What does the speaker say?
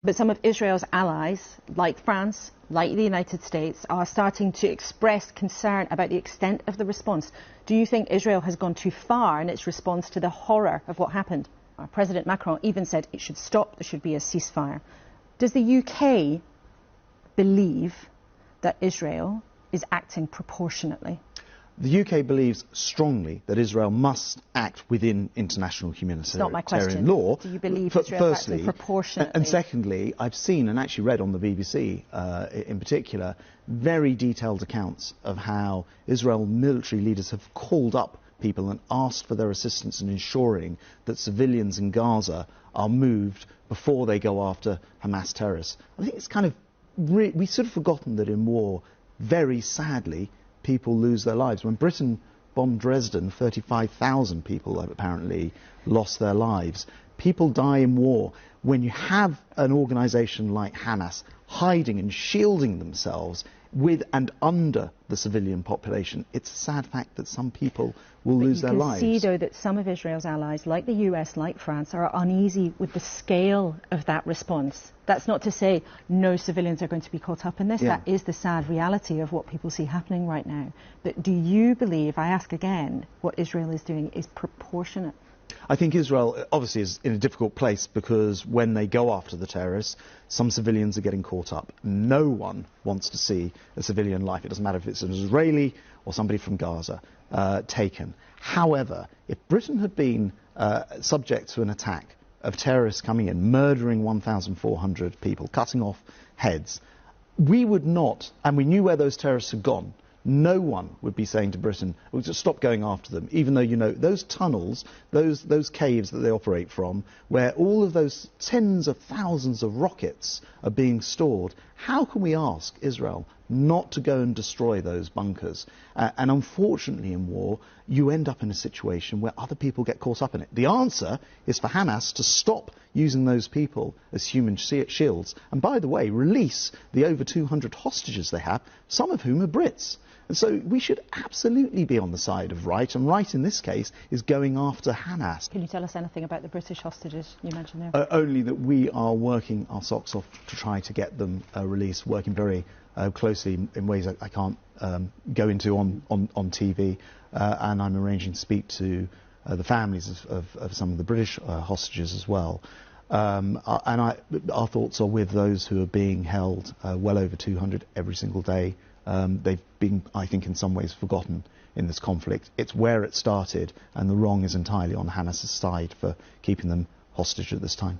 But some of Israel's allies, like France, like the United States, are starting to express concern about the extent of the response. Do you think Israel has gone too far in its response to the horror of what happened? President Macron even said it should stop, there should be a ceasefire. Does the UK believe that Israel is acting proportionately? The UK believes strongly that Israel must act within international humanitarian law. Do you believe Israel is acting proportionately? And secondly, I've seen and actually read on the BBC in particular very detailed accounts of how Israel military leaders have called up people and asked for their assistance in ensuring that civilians in Gaza are moved before they go after Hamas terrorists. I think it's kind of we've sort of forgotten that in war, very sadly, people lose their lives. When Britain bombed Dresden, 35,000 people apparently lost their lives. People die in war. When you have an organisation like Hamas hiding and shielding themselves with and under the civilian population, it's a sad fact that some people will lose their lives. You can see, though, that some of Israel's allies, like the US, like France, are uneasy with the scale of that response. That's not to say no civilians are going to be caught up in this. Yeah. That is the sad reality of what people see happening right now. But do you believe, I ask again, what Israel is doing is proportionate? I think Israel obviously is in a difficult place because when they go after the terrorists, some civilians are getting caught up. No one wants to see a civilian life. It doesn't matter if it's an Israeli or somebody from Gaza taken. However, if Britain had been subject to an attack of terrorists coming in, murdering 1,400 people, cutting off heads, we would not, and we knew where those terrorists had gone, no one would be saying to Britain, well, just stop going after them, even though you know those tunnels, those caves that they operate from, where all of those tens of thousands of rockets are being stored. How can we ask Israel not to go and destroy those bunkers? And unfortunately in war, you end up in a situation where other people get caught up in it. The answer is for Hamas to stop using those people as human shields. And by the way, release the over 200 hostages they have, some of whom are Brits. And so we should absolutely be on the side of right, and right in this case is going after Hamas. Can you tell us anything about the British hostages you mentioned there? Only that we are working our socks off to try to get them released, working very closely in ways I can't go into on TV, and I'm arranging to speak to the families of some of the British hostages as well. And our thoughts are with those who are being held, well over 200 every single day. They've been, I think, in some ways forgotten in this conflict. It's where it started, and the wrong is entirely on Hamas's side for keeping them hostage at this time.